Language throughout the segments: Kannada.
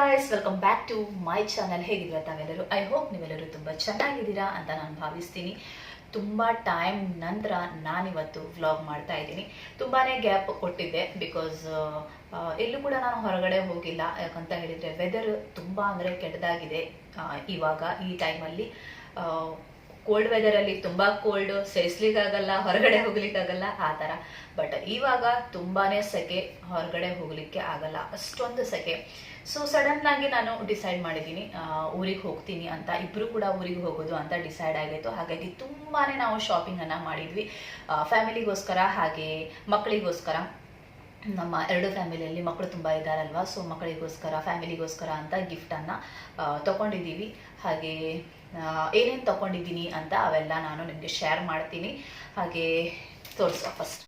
Guys, welcome back to my channel. ಹೇಗಿದ್ದೀರಾ ತಾವೆಲ್ಲರೂ? ಐ ಹೋಪ್ ನೀವೆಲ್ಲರೂ ತುಂಬ ಚೆನ್ನಾಗಿದ್ದೀರಾ ಅಂತ ನಾನು ಭಾವಿಸ್ತೀನಿ. ತುಂಬ ಟೈಮ್ ನಂತರ ನಾನಿವತ್ತು ವ್ಲಾಗ್ ಮಾಡ್ತಾ ಇದ್ದೀನಿ. ತುಂಬಾ ಗ್ಯಾಪ್ ಕೊಟ್ಟಿದ್ದೆ ಬಿಕಾಸ್ ಎಲ್ಲೂ ಕೂಡ ನಾನು ಹೊರಗಡೆ ಹೋಗಿಲ್ಲ. ಯಾಕಂತ ಹೇಳಿದರೆ ವೆದರ್ ತುಂಬ ಅಂದರೆ ಕೆಟ್ಟದಾಗಿದೆ ಇವಾಗ ಈ ಟೈಮಲ್ಲಿ. ಕೋಲ್ಡ್ ವೆದರಲ್ಲಿ ತುಂಬ ಕೋಲ್ಡ್, ಸಹಿಸ್ಲಿಕ್ಕಾಗಲ್ಲ, ಹೊರಗಡೆ ಹೋಗ್ಲಿಕ್ಕಾಗಲ್ಲ ಆ ಥರ. ಬಟ್ ಇವಾಗ ತುಂಬಾ ಸೆಕೆ, ಹೊರಗಡೆ ಹೋಗ್ಲಿಕ್ಕೆ ಆಗಲ್ಲ, ಅಷ್ಟೊಂದು ಸೆಕೆ. ಸೊ ಸಡನ್ ಆಗಿ ನಾನು ಡಿಸೈಡ್ ಮಾಡಿದ್ದೀನಿ ಊರಿಗೆ ಹೋಗ್ತೀನಿ ಅಂತ. ಇಬ್ಬರು ಕೂಡ ಊರಿಗೆ ಹೋಗೋದು ಅಂತ ಡಿಸೈಡ್ ಆಗಿತ್ತು. ಹಾಗಾಗಿ ತುಂಬಾ ನಾವು ಶಾಪಿಂಗ್ ಅನ್ನ ಮಾಡಿದ್ವಿ, ಫ್ಯಾಮಿಲಿಗೋಸ್ಕರ ಹಾಗೆ ಮಕ್ಕಳಿಗೋಸ್ಕರ. ನಮ್ಮ ಎರಡು ಫ್ಯಾಮಿಲಿಯಲ್ಲಿ ಮಕ್ಕಳು ತುಂಬ ಇದ್ದಾರಲ್ವಾ, ಸೊ ಮಕ್ಕಳಿಗೋಸ್ಕರ ಫ್ಯಾಮಿಲಿಗೋಸ್ಕರ ಅಂತ ಗಿಫ್ಟನ್ನು ತಗೊಂಡಿದ್ದೀವಿ. ಹಾಗೆ ಏನೇನು ತಗೊಂಡಿದ್ದೀನಿ ಅಂತ ಅವೆಲ್ಲ ನಾನು ನಿಮಗೆ ಶೇರ್ ಮಾಡ್ತೀನಿ. ಹಾಗೆ ತೋರಿಸುವ. ಫಸ್ಟ್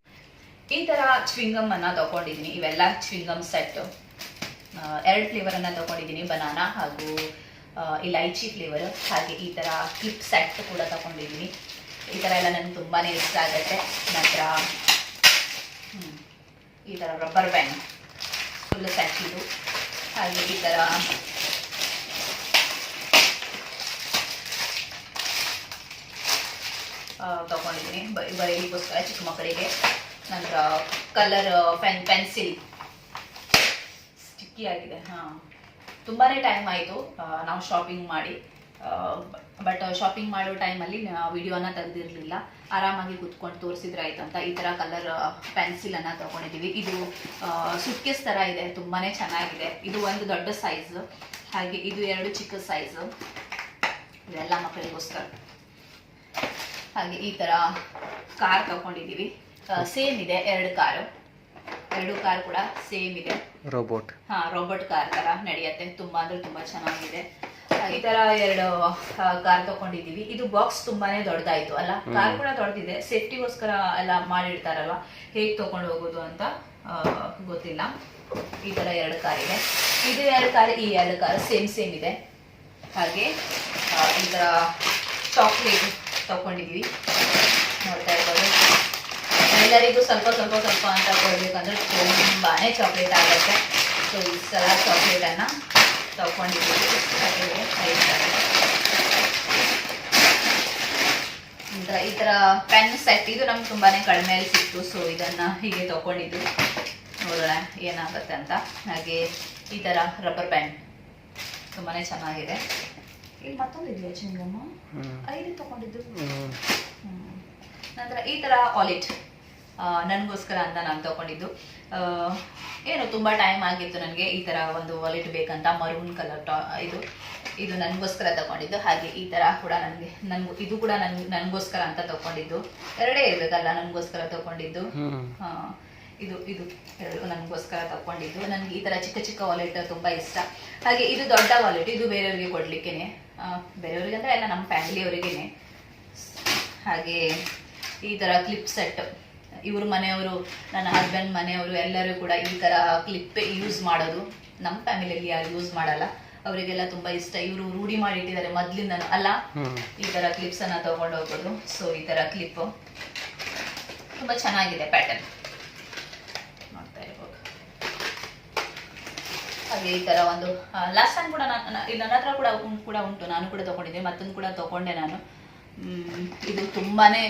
ಈ ಥರ ಚ್ವಿಂಗಮ್ ಅನ್ನು ತಗೊಂಡಿದ್ದೀನಿ. ಇವೆಲ್ಲ ಚ್ವಿಂಗಮ್ ಸೆಟ್, 2 ಫ್ಲೇವರನ್ನು ತಗೊಂಡಿದ್ದೀನಿ, ಬನಾನಾ ಹಾಗೂ ಇಲೈಚಿ ಫ್ಲೇವರ್. ಹಾಗೆ ಈ ಥರ ಕ್ಲಿಪ್ ಸೆಟ್ ಕೂಡ ತಗೊಂಡಿದ್ದೀನಿ. ಈ ಥರ ಎಲ್ಲ ನನಗೆ ತುಂಬಾ ಇಷ್ಟ ಆಗುತ್ತೆ. ನಂತರ ಈ ಥರ ರಬ್ಬರ್ ಬ್ಯಾಂಡ್ ಫುಲ್ ಸೆಟ್ ಇದು. ಹಾಗೆ ಈ ಥರ ತಗೊಂಡಿದ್ದೀನಿ ಬರೀಲಿಗೋಸ್ಕರ ಚಿಕ್ಕ ಮಕ್ಕಳಿಗೆ. ನಂತರ ಕಲರ್ ಪೆನ್ಸಿಲ್ ಸ್ಟಿಕ್ಕಿ ಆಗಿದೆ. ತುಂಬಾ ಟೈಮ್ ಆಯಿತು ನಾವು ಶಾಪಿಂಗ್ ಮಾಡಿ. ಬಟ್ ಶಾಪಿಂಗ್ ಮಾಡೋ ಟೈಮಲ್ಲಿ ವಿಡಿಯೋನ ತೆಗೆದಿರಲಿಲ್ಲ. ಆರಾಮಾಗಿ ಕುತ್ಕೊಂಡು ತೋರಿಸಿದ್ರೆ ಆಯ್ತು ಅಂತ ಈ ಥರ ಕಲರ್ ಪೆನ್ಸಿಲನ್ನು ತಗೊಂಡಿದ್ದೀವಿ. ಇದು ಸುಟ್ಕೇಸ್ ಥರ ಇದೆ, ತುಂಬಾ ಚೆನ್ನಾಗಿದೆ. ಇದು ಒಂದು ದೊಡ್ಡ ಸೈಜು, ಹಾಗೆ ಇದು 2 ಚಿಕ್ಕ ಸೈಜು. ಇವೆಲ್ಲ ಮಕ್ಕಳಿಗೋಸ್ಕರ. ಹಾಗೆ ಈ ಥರ ಕಾರ್ ತಗೊಂಡಿದ್ದೀವಿ. ಸೇಮ್ ಇದೆ, 2 ಕಾರ್ ಕೂಡ ಸೇಮ್ ಇದೆ. ರೋಬೋಟ್ ಕಾರ್ ತರ ನಡೆಯುತ್ತೆ. ತುಂಬಾ ಅಂದ್ರೆ ತುಂಬಾ ಚೆನ್ನಾಗಿದೆ. ಈ ತರ 2 ಕಾರ್ ತಗೊಂಡಿದ್ದೀವಿ. ಇದು ಬಾಕ್ಸ್ ತುಂಬಾನೇ ದೊಡ್ಡದಾಯ್ತು ಅಲ್ಲ. ಕಾರ್ ಕೂಡ ದೊಡ್ಡದಿದೆ, ಸೇಫ್ಟಿಗೋಸ್ಕರ ಎಲ್ಲ ಮಾಡಿರ್ತಾರಲ್ವಾ, ಹೇಗೆ ತಗೊಂಡು ಹೋಗೋದು ಅಂತ ಗೊತ್ತಿಲ್ಲ. ಈ ತರ 2 ಕಾರ್ ಇದೆ. ಇದು 2 ಕಾರ್, ಈ 2 ಕಾರ್ ಸೇಮ್ ಇದೆ. ಹಾಗೆ ಈ ತರ ಚಾಕ್ಲೇಟ್ ತಗೊಂಡಿದ್ವಿ, ನೋಡ್ತಾ ಇರ್ಬೋದು. ಎಲ್ಲರಿಗೂ ಸ್ವಲ್ಪ ಅಂತ ಕೊಡ್ಬೇಕಂದ್ರೆ ತುಂಬಾನೇ ಚಾಕ್ಲೇಟ್ ಆಗುತ್ತೆ. ಸೊ ಈ ಸಲ ಚಾಕ್ಲೇಟನ್ನು ತಗೊಂಡಿದ್ದೀವಿ. ಈ ಥರ ಪೆನ್ ಸೆಟ್, ಇದು ನಮ್ಗೆ ತುಂಬಾನೇ ಕಡಿಮೆಯಲ್ಲಿ ಸಿಕ್ತು. ಸೊ ಇದನ್ನ ಹೀಗೆ ತಗೊಂಡಿದ್ದು, ನೋಡೋಣ ಏನಾಗುತ್ತೆ ಅಂತ. ಹಾಗೆ ಈ ಥರ ರಬ್ಬರ್ ಬ್ಯಾಂಡ್ ತುಂಬಾನೇ ಚೆನ್ನಾಗಿದೆ. ಇಲ್ಲಿ ಮತ್ತೊಂದು ಇದೆಯಾ ಚಿಂಗಮ್ಮ, 5 ತಗೊಂಡಿದ್ದು. ನಂತರ ಈ ಥರ ವಾಲೆಟ್ ನನಗೋಸ್ಕರ ಅಂತ ನಾನು ತಗೊಂಡಿದ್ದು. ಏನು ತುಂಬ ಟೈಮ್ ಆಗಿತ್ತು ನನಗೆ ಈ ಥರ ಒಂದು ವಾಲೆಟ್ ಬೇಕಂತ. ಮರೂನ್ ಕಲರ್ ಇದು ನನಗೋಸ್ಕರ ತಗೊಂಡಿದ್ದು. ಹಾಗೆ ಈ ಥರ ಕೂಡ ಇದು ಕೂಡ ನನಗೋಸ್ಕರ ಅಂತ ತಗೊಂಡಿದ್ದು. 2 ಇರಬೇಕಲ್ಲ ನನಗೋಸ್ಕರ ತಗೊಂಡಿದ್ದು. ಇದು 2 ನನಗೋಸ್ಕರ ತಗೊಂಡಿದ್ದು. ನನಗೆ ಈ ಥರ ಚಿಕ್ಕ ವಾಲೆಟ್ ತುಂಬ ಇಷ್ಟ. ಹಾಗೆ ಇದು ದೊಡ್ಡ ವಾಲೆಟ್, ಇದು ಬೇರೆಯವರಿಗೆ ಕೊಡ್ಲಿಕ್ಕೇನೆ, ಬೇರೆಯವ್ರಿಗೆ ಅಂದರೆ ಎಲ್ಲ ನಮ್ಮ ಫ್ಯಾಮಿಲಿಯವರಿಗೇನೆ. ಹಾಗೆ ಈ ಥರ ಕ್ಲಿಪ್ ಸೆಟ್, ಇವ್ರ ಮನೆಯವರು, ನನ್ನ ಹಸ್ಬೆಂಡ್ ಮನೆಯವರು ಎಲ್ಲರೂ ಕೂಡ ಈ ಥರ ಕ್ಲಿಪ್ ಯೂಸ್ ಮಾಡೋದು. ನಮ್ಮ ಫ್ಯಾಮಿಲಿಯಲ್ಲಿ ಯಾರು ಯೂಸ್ ಮಾಡಲ್ಲ, ಅವರಿಗೆಲ್ಲ ತುಂಬಾ ಇಷ್ಟ. ಇವರು ರೂಢಿ ಮಾಡಿಟ್ಟಿದ್ದಾರೆ ಮೊದ್ಲಿಂದನೂ ಅಲ್ಲ ಈ ಥರ ಕ್ಲಿಪ್ಸ್ ಅನ್ನ ತಗೊಂಡು ಹೋಗೋದು. ಸೊ ಈ ಥರ ಕ್ಲಿಪ್ ತುಂಬಾ ಚೆನ್ನಾಗಿದೆ, ಪ್ಯಾಟರ್ನ್ ನೋಡ್ತಾ ಇರ್ಬೋದು. ಹಾಗೆ ಈ ಥರ ಒಂದು ಲಾಸ್ಟ್ ಟೈಮ್ ಕೂಡ ನನ್ನ ಹತ್ರ ಕೂಡ ಉಂಟು, ನಾನು ಕೂಡ ತಗೊಂಡಿದ್ದೆ. ಮತ್ತೊಂದು ಕೂಡ ತಗೊಂಡೆ ನಾನು. ಇದು ತುಂಬಾನೇ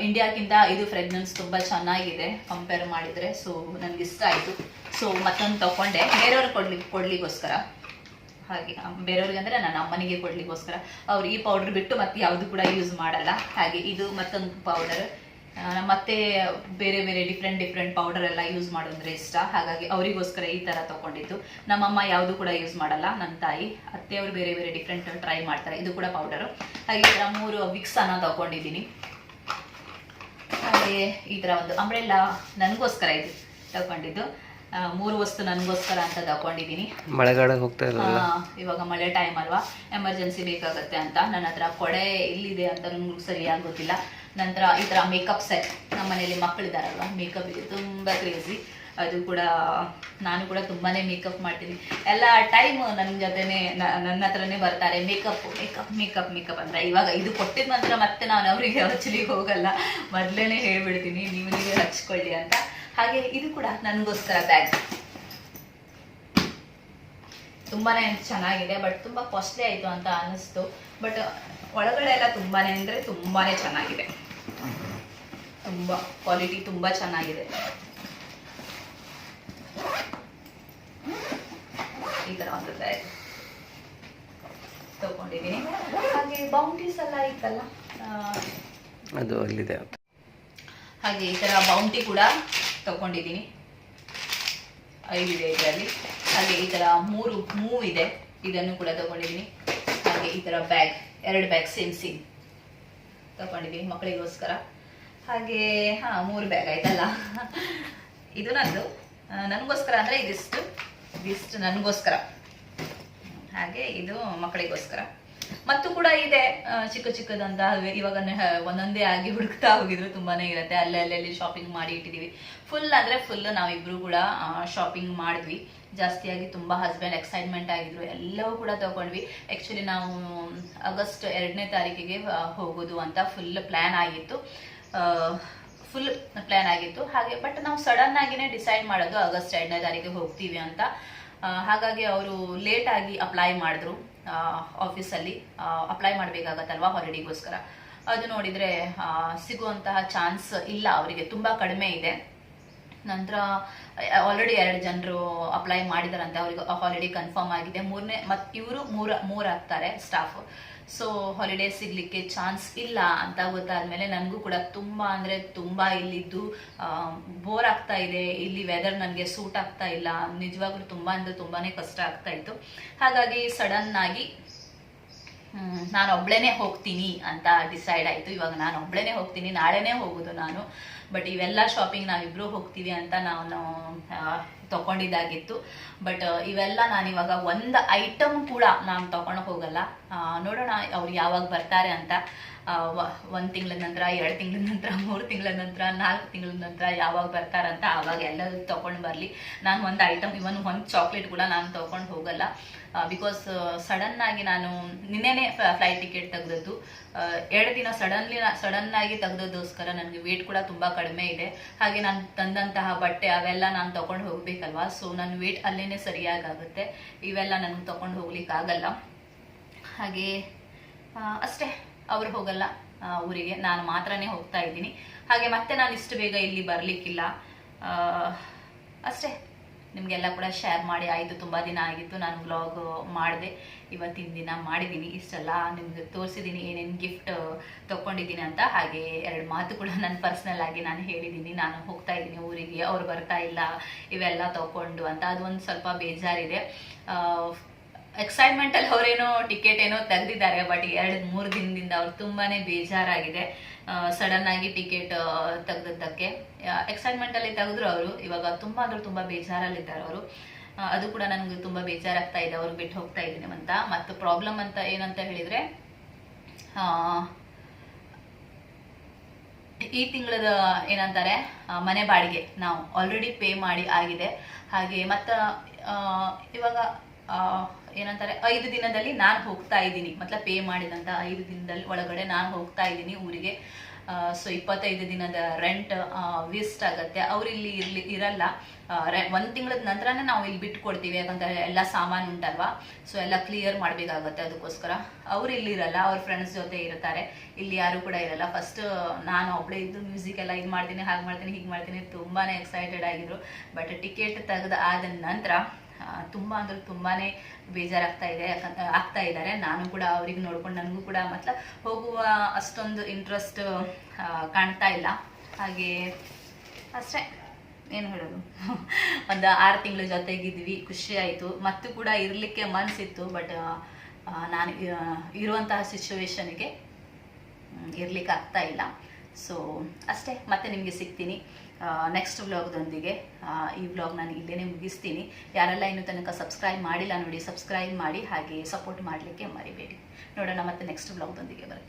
ಇಂಡಿಯಾಕ್ಕಿಂತ ಇದು ಫ್ರೆಗ್ರೆನ್ಸ್ ತುಂಬ ಚೆನ್ನಾಗಿದೆ ಕಂಪೇರ್ ಮಾಡಿದರೆ. ಸೊ ನನಗೆ ಇಷ್ಟ ಆಯಿತು. ಸೊ ಮತ್ತೊಂದು ತಗೊಂಡೆ ಬೇರೆಯವ್ರಿಗೆ ಕೊಡ್ಲಿಕ್ಕೋಸ್ಕರ. ಹಾಗೆ ಬೇರೆಯವ್ರಿಗೆ ಅಂದರೆ ನನ್ನ ಅಮ್ಮನಿಗೆ ಕೊಡ್ಲಿಕ್ಕೋಸ್ಕರ. ಅವ್ರು ಈ ಪೌಡರ್ ಬಿಟ್ಟು ಮತ್ತೆ ಯಾವುದು ಕೂಡ ಯೂಸ್ ಮಾಡಲ್ಲ. ಹಾಗೆ ಇದು ಮತ್ತೊಂದು ಪೌಡರ್. ಮತ್ತೆ ಬೇರೆ ಡಿಫ್ರೆಂಟ್ ಪೌಡರ್ ಎಲ್ಲ ಯೂಸ್ ಮಾಡೋದ್ರೆ ಇಷ್ಟ. ಹಾಗಾಗಿ ಅವರಿಗೋಸ್ಕರ ಈ ಥರ ತಗೊಂಡಿದ್ದು. ನಮ್ಮಮ್ಮ ಯಾವುದು ಕೂಡ ಯೂಸ್ ಮಾಡಲ್ಲ, ನನ್ನ ತಾಯಿ ಅತ್ತೆಯವರು ಬೇರೆ ಡಿಫ್ರೆಂಟ್ ಟ್ರೈ ಮಾಡ್ತಾರೆ. ಇದು ಕೂಡ ಪೌಡರು. ಹಾಗೆ ಈ ಥರ 3 ವಿಕ್ಸ್ ಅನ್ನ ತಗೊಂಡಿದ್ದೀನಿ. ಹಾಗೆ ಈ ಥರ ಒಂದು ಅಂಬ್ರೆಲ್ಲ ನನಗೋಸ್ಕರ ಇದು ತಗೊಂಡಿದ್ದು. 3 ವಸ್ತು ನನಗೋಸ್ಕರ ಅಂತ ತಗೊಂಡಿದ್ದೀನಿ. ಮಳೆಗಾಲ ಹೋಗ್ತಾ ಇಲ್ಲ, ಇವಾಗ ಮಳೆ ಟೈಮ್ ಅಲ್ವಾ, ಎಮರ್ಜೆನ್ಸಿ ಬೇಕಾಗತ್ತೆ ಅಂತ. ನನ್ನ ಹತ್ರ ಕೊಡೆ ಇಲ್ಲಿದೆ ಅಂತ ನನಗೆ ಸರಿಯಾಗಿ ಗೊತ್ತಿಲ್ಲ. ನಂತರ ಈ ಥರ ಮೇಕಪ್ ಸೆಟ್, ನಮ್ಮ ಮನೇಲಿ ಮಕ್ಕಳಿದ್ದಾರಲ್ವ, ಮೇಕಪ್ಗೆ ತುಂಬ ಕ್ರೇಜಿ. ಅದು ಕೂಡ ನಾನು ಕೂಡ ತುಂಬಾ ಮೇಕಪ್ ಮಾಡ್ತೀನಿ. ಎಲ್ಲ ಟೈಮ್ ನನ್ನ ಜೊತೆನೆ ನನ್ನ ಹತ್ರನೇ ಬರ್ತಾರೆ, ಮೇಕಪ್ ಅಂತ. ಇವಾಗ ಇದು ಕೊಟ್ಟಿದ ನಂತರ ಮತ್ತೆ ನಾನು ಅವರಿಗೆ ಹಚ್ಚಲಿಕ್ಕೆ ಹೋಗಲ್ಲ, ಮೊದಲೇ ಹೇಳ್ಬಿಡ್ತೀನಿ ನೀವೇ ಹಚ್ಕೊಳ್ಳಿ ಅಂತ. ಹಾಗೆ ಇದು ಕೂಡ ನನಗೋಸ್ಕರ ಬ್ಯಾಗ್. ತುಂಬಾ ಚೆನ್ನಾಗಿದೆ. ಬಟ್ ತುಂಬ ಕಾಸ್ಟ್ಲಿ ಆಯಿತು ಅಂತ ಅನ್ನಿಸ್ತು. ಬಟ್ ಒಳಗಡೆ ಎಲ್ಲ ತುಂಬಾ ಅಂದರೆ ತುಂಬಾ ಚೆನ್ನಾಗಿದೆ. ತುಂಬ ಕ್ವಾಲಿಟಿ ತುಂಬ ಚೆನ್ನಾಗಿದೆ. ಈ ಥರ ಒಂದು ಬ್ಯಾಗ್ ತಗೊಂಡಿದ್ದೀನಿ. ಹಾಗೆ ಬೌಂಟೀಸ್ ಎಲ್ಲ ಇತ್ತಲ್ಲ, ಅದು ಅಲ್ಲಿದೆ. ಹಾಗೆ ಈ ಥರ ಬೌಂಟಿ ಕೂಡ ತಗೊಂಡಿದ್ದೀನಿ. 5 ಇದೆ ಇದರಲ್ಲಿ. ಹಾಗೆ ಈ ಥರ 3 ಮೂವ್ ಇದೆ, ಇದನ್ನು ಕೂಡ ತಗೊಂಡಿದ್ದೀನಿ. ಹಾಗೆ ಈ ಥರ ಬ್ಯಾಗ್ 2 ಬ್ಯಾಗ್ ಸೇಮ್ ತಗೊಂಡಿದ್ದೀನಿ ಮಕ್ಕಳಿಗೋಸ್ಕರ. ಹಾಗೆ 3 ಬ್ಯಾಗ್ ಆಯ್ತಲ್ಲ. ಇದು ನಂದು, ನನಗೋಸ್ಕರ ಅಂದರೆ ಇದಿಷ್ಟು ನನಗೋಸ್ಕರ. ಹಾಗೆ ಇದು ಮಕ್ಕಳಿಗೋಸ್ಕರ. ಮತ್ತು ಕೂಡ ಇದೆ ಚಿಕ್ಕ ಚಿಕ್ಕದಂತ. ಇವಾಗ ಒಂದೊಂದೇ ಆಗಿ ಹುಡುಕ್ತಾ ಹೋಗಿದ್ರು ತುಂಬಾನೇ ಇರುತ್ತೆ. ಅಲ್ಲಲ್ಲಿ ಶಾಪಿಂಗ್ ಮಾಡಿ ಇಟ್ಟಿದೀವಿ. ಫುಲ್ ಅಂದ್ರೆ ಫುಲ್ ನಾವಿಬ್ರು ಕೂಡ ಶಾಪಿಂಗ್ ಮಾಡಿದ್ವಿ. ಜಾಸ್ತಿಯಾಗಿ ತುಂಬಾ ಹಸ್ಬೆಂಡ್ ಎಕ್ಸೈಟ್ಮೆಂಟ್ ಆಗಿದ್ರು. ಎಲ್ಲವೂ ಕೂಡ ತಗೊಂಡ್ವಿ. ಆಕ್ಚುಲಿ ನಾವು ಆಗಸ್ಟ್ 2ನೇ ತಾರೀಕಿಗೆ ಹೋಗೋದು ಅಂತ ಫುಲ್ ಪ್ಲಾನ್ ಆಗಿತ್ತು. ಹಾಗೆ ಬಟ್ ನಾವು ಸಡನ್ ಆಗಿನೇ ಡಿಸೈಡ್ ಮಾಡೋದು ಆಗಸ್ಟ್ 2ನೇ ತಾರೀಕಿಗೆ ಹೋಗ್ತೀವಿ ಅಂತ. ಹಾಗಾಗಿ ಅವರು ಲೇಟ್ ಆಗಿ ಅಪ್ಲೈ ಮಾಡಿದ್ರು. ಆಫೀಸಲ್ಲಿ ಅಪ್ಲೈ ಮಾಡಬೇಕಾಗತ್ತಲ್ವಾ ಹಾಲಿಡೇಗೋಸ್ಕರ. ಅದು ನೋಡಿದರೆ ಸಿಗುವಂತಹ ಚಾನ್ಸ್ ಇಲ್ಲ, ಅವರಿಗೆ ತುಂಬ ಕಡಿಮೆ ಇದೆ. ನಂತರ ಆಲ್ರೆಡಿ 2 ಜನರು ಅಪ್ಲೈ ಮಾಡಿದಾರಂತೆ, ಅವ್ರಿಗೆ ಹಾಲಿಡೇ ಕನ್ಫರ್ಮ್ ಆಗಿದೆ. ಮತ್ತು ಇವರು ಮೂರು ಆಗ್ತಾರೆ ಸ್ಟಾಫ್. ಸೊ ಹಾಲಿಡೇ ಸಿಗ್ಲಿಕ್ಕೆ ಚಾನ್ಸ್ ಇಲ್ಲ ಅಂತ ಗೊತ್ತಾದ್ಮೇಲೆ ನನಗೂ ಕೂಡ ತುಂಬ ಅಂದರೆ ತುಂಬ ಇಲ್ಲಿದ್ದು ಬೋರ್ ಆಗ್ತಾ ಇದೆ. ಇಲ್ಲಿ ವೆದರ್ ನನಗೆ ಸೂಟ್ ಆಗ್ತಾ ಇಲ್ಲ. ನಿಜವಾಗ್ಲೂ ತುಂಬ ಅಂದರೆ ತುಂಬಾನೇ ಕಷ್ಟ ಆಗ್ತಾ ಇತ್ತು. ಹಾಗಾಗಿ ಸಡನ್ ಆಗಿ ನಾನು ಒಬ್ಳೇನೆ ಹೋಗ್ತೀನಿ ಅಂತ ಡಿಸೈಡ್ ಆಯಿತು. ಇವಾಗ ನಾನು ಒಬ್ಳೇನೆ ಹೋಗ್ತೀನಿ, ನಾಳೆನೇ ಹೋಗೋದು ನಾನು. ಬಟ್ ಇವೆಲ್ಲ ಶಾಪಿಂಗ್ ನಾವಿಬ್ರು ಹೋಗ್ತೀವಿ ಅಂತ ನಾನು ತಗೊಂಡಿದ್ದಾಗಿತ್ತು. ಬಟ್ ಇವೆಲ್ಲ ನಾನಿವಾಗ ಒಂದು ಐಟಮ್ ಕೂಡ ನಾನು ತಗೊಂಡು ಹೋಗಲ್ಲ. ನೋಡೋಣ ಅವ್ರು ಯಾವಾಗ ಬರ್ತಾರೆ ಅಂತ. 1 ತಿಂಗಳ ನಂತರ, 2 ತಿಂಗಳ ನಂತರ, 3 ತಿಂಗಳ ನಂತರ, 4 ತಿಂಗಳ ನಂತರ ಯಾವಾಗ ಬರ್ತಾರಂತ ಆವಾಗ ಎಲ್ಲರೂ ತಗೊಂಡು ಬರಲಿ. ನಾನು ಒಂದು ಐಟಮ್, ಇವನ್ ಒಂದು ಚಾಕ್ಲೇಟ್ ಕೂಡ ನಾನು ತಗೊಂಡು ಹೋಗಲ್ಲ. ಬಿಕಾಸ್ ಸಡನ್ ಆಗಿ ನಾನು ನಿನ್ನೆನೆ ಫ್ಲೈಟ್ ಟಿಕೆಟ್ ತೆಗೆದದ್ದು. 2 ದಿನ ಸಡನ್ ಆಗಿ ತೆಗೆದೋಸ್ಕರ ನನಗೆ ವೇಟ್ ಕೂಡ ತುಂಬ ಕಡಿಮೆ ಇದೆ. ಹಾಗೆ ನಾನು ತಂದಂತಹ ಬಟ್ಟೆ ಅವೆಲ್ಲ ನಾನು ತಗೊಂಡು ಹೋಗ್ಬೇಕಲ್ವಾ. ಸೊ ನನ್ನ ವೇಟ್ ಅಲ್ಲೇನೆ ಸರಿಯಾಗುತ್ತೆ. ಇವೆಲ್ಲ ನನಗೆ ತಗೊಂಡು ಹೋಗ್ಲಿಕ್ಕೆ ಆಗಲ್ಲ. ಹಾಗೆ ಅಷ್ಟೇ, ಅವರು ಹೋಗಲ್ಲ ಊರಿಗೆ, ನಾನು ಮಾತ್ರನೇ ಹೋಗ್ತಾ ಇದ್ದೀನಿ. ಹಾಗೆ ಮತ್ತೆ ನಾನು ಇಷ್ಟು ಬೇಗ ಇಲ್ಲಿ ಬರಲಿಕ್ಕಿಲ್ಲ. ಅಷ್ಟೇ, ನಿಮಗೆಲ್ಲ ಕೂಡ ಶೇರ್ ಮಾಡಿ ಆಯಿತು. ತುಂಬ ದಿನ ಆಗಿತ್ತು ನಾನು ವ್ಲಾಗ್ ಮಾಡಿದೆ. ಇವತ್ತಿನ ದಿನ ಮಾಡಿದ್ದೀನಿ. ಇಷ್ಟೆಲ್ಲ ನಿಮ್ಗೆ ತೋರಿಸಿದ್ದೀನಿ ಏನೇನು ಗಿಫ್ಟ್ ತೊಗೊಂಡಿದ್ದೀನಿ ಅಂತ. ಹಾಗೆ 2 ಮಾತು ಕೂಡ ನಾನು ಪರ್ಸ್ನಲ್ ಆಗಿ ನಾನು ಹೇಳಿದ್ದೀನಿ. ನಾನು ಹೋಗ್ತಾ ಇದ್ದೀನಿ ಊರಿಗೆ, ಅವ್ರು ಬರ್ತಾ ಇಲ್ಲ ಇವೆಲ್ಲ ತಗೊಂಡು ಅಂತ. ಅದು ಒಂದು ಸ್ವಲ್ಪ ಬೇಜಾರಿದೆ. ಎಕ್ಸೈಟ್ಮೆಂಟಲ್ಲಿ ಅವರೇನೋ ಟಿಕೆಟ್ ಏನೋ ತೆಗೆದಿದ್ದಾರೆ. ಬಟ್ 2-3 ದಿನದಿಂದ ಅವ್ರು ತುಂಬಾ ಬೇಜಾರಾಗಿದೆ. ಸಡನ್ ಆಗಿ ಟಿಕೆಟ್ ತೆಗೆದದ್ದಕ್ಕೆ ಎಕ್ಸೈಟ್ಮೆಂಟಲ್ಲಿ ತೆಗೆದ್ರು ಅವರು. ಇವಾಗ ತುಂಬ ಅಂದ್ರೆ ತುಂಬ ಬೇಜಾರಲ್ಲಿದ್ದಾರೆ ಅವರು. ಅದು ಕೂಡ ನನಗೆ ತುಂಬ ಬೇಜಾರಾಗ್ತಾ ಇದೆ, ಅವ್ರಿಗೆ ಬಿಟ್ಟು ಹೋಗ್ತಾ ಇದ್ದೀನಿ ಅಂತ. ಮತ್ತು ಪ್ರಾಬ್ಲಮ್ ಅಂತ ಏನಂತ ಹೇಳಿದರೆ, ಈ ತಿಂಗಳದ ಏನಂತಾರೆ ಮನೆ ಬಾಡಿಗೆ ನಾವು ಆಲ್ರೆಡಿ ಪೇ ಮಾಡಿ ಆಗಿದೆ. ಹಾಗೆ ಮತ್ತು ಇವಾಗ ಏನಂತಾರೆ 5 ದಿನದಲ್ಲಿ ನಾನು ಹೋಗ್ತಾ ಇದ್ದೀನಿ. ಪೇ ಮಾಡಿದಂತ 5 ದಿನದಲ್ಲಿ ಒಳಗಡೆ ನಾನು ಹೋಗ್ತಾ ಇದ್ದೀನಿ ಊರಿಗೆ. ಸೊ 25 ದಿನದ ರೆಂಟ್ ವೇಸ್ಟ್ ಆಗುತ್ತೆ. ಅವ್ರು ಇಲ್ಲಿ ಇರಲ್ಲ. 1 ತಿಂಗಳ ನಂತರನೇ ನಾವು ಇಲ್ಲಿ ಬಿಟ್ಟು ಕೊಡ್ತೀವಿ. ಯಾಕಂದ್ರೆ ಎಲ್ಲ ಸಾಮಾನು ಉಂಟಲ್ವಾ, ಸೊ ಎಲ್ಲ ಕ್ಲಿಯರ್ ಮಾಡಬೇಕಾಗತ್ತೆ. ಅದಕ್ಕೋಸ್ಕರ ಅವ್ರು ಇಲ್ಲಿ ಇರಲ್ಲ, ಅವ್ರ ಫ್ರೆಂಡ್ಸ್ ಜೊತೆ ಇರ್ತಾರೆ. ಇಲ್ಲಿ ಯಾರು ಕೂಡ ಇರಲ್ಲ. ಫಸ್ಟ್ ನಾನು ಒಬ್ಬಳೇ ಇದ್ದು ಮ್ಯೂಸಿಕ್ ಎಲ್ಲ ಇದು ಮಾಡ್ತೀನಿ, ಹಾಗೆ ಮಾಡ್ತೀನಿ, ಹೀಗೆ ಮಾಡ್ತೀನಿ, ತುಂಬಾನೇ ಎಕ್ಸೈಟೆಡ್ ಆಗಿದ್ರು. ಬಟ್ ಟಿಕೆಟ್ ತೆಗೆದ ಆದ ನಂತರ ತುಂಬ ಅಂದ್ರೆ ತುಂಬಾನೇ ಬೇಜಾರಾಗ್ತಾ ಇದ್ದಾರೆ. ನಾನು ಕೂಡ ಅವ್ರಿಗೆ ನೋಡ್ಕೊಂಡು ನನಗೂ ಕೂಡ ಹೋಗುವ ಅಷ್ಟೊಂದು ಇಂಟ್ರೆಸ್ಟ್ ಕಾಣ್ತಾ ಇಲ್ಲ. ಹಾಗೆ ಅಷ್ಟೇ, ಏನು ಹೇಳೋದು. ಒಂದು 6 ತಿಂಗಳ ಜೊತೆಗಿದ್ವಿ, ಖುಷಿ ಆಯಿತು. ಮತ್ತು ಕೂಡ ಇರಲಿಕ್ಕೆ ಮನಸ್ಸಿತ್ತು. ಬಟ್ ನಾನು ಇರುವಂತಹ ಸಿಚುವೇಶನ್ಗೆ ಇರ್ಲಿಕ್ಕೆ ಆಗ್ತಾ ಇಲ್ಲ. ಸೊ ಅಷ್ಟೇ, ಮತ್ತೆ ನಿಮಗೆ ಸಿಗ್ತೀನಿ ನೆಕ್ಸ್ಟ್ ವ್ಲಾಗ್ದೊಂದಿಗೆ. ಈ ವ್ಲಾಗ್ ನಾನು ಇಲ್ಲೇನೆ ಮುಗಿಸ್ತೀನಿ. ಯಾರೆಲ್ಲ ಇನ್ನೂ ತನಕ ಸಬ್ಸ್ಕ್ರೈಬ್ ಮಾಡಿಲ್ಲ ನೋಡಿ, ಸಬ್ಸ್ಕ್ರೈಬ್ ಮಾಡಿ. ಹಾಗೆ ಸಪೋರ್ಟ್ ಮಾಡಲಿಕ್ಕೆ ಮರಿಬೇಡಿ. ನೋಡೋಣ ಮತ್ತೆ ನೆಕ್ಸ್ಟ್ ವ್ಲಾಗ್ದೊಂದಿಗೆ ಬರ್ತೀನಿ.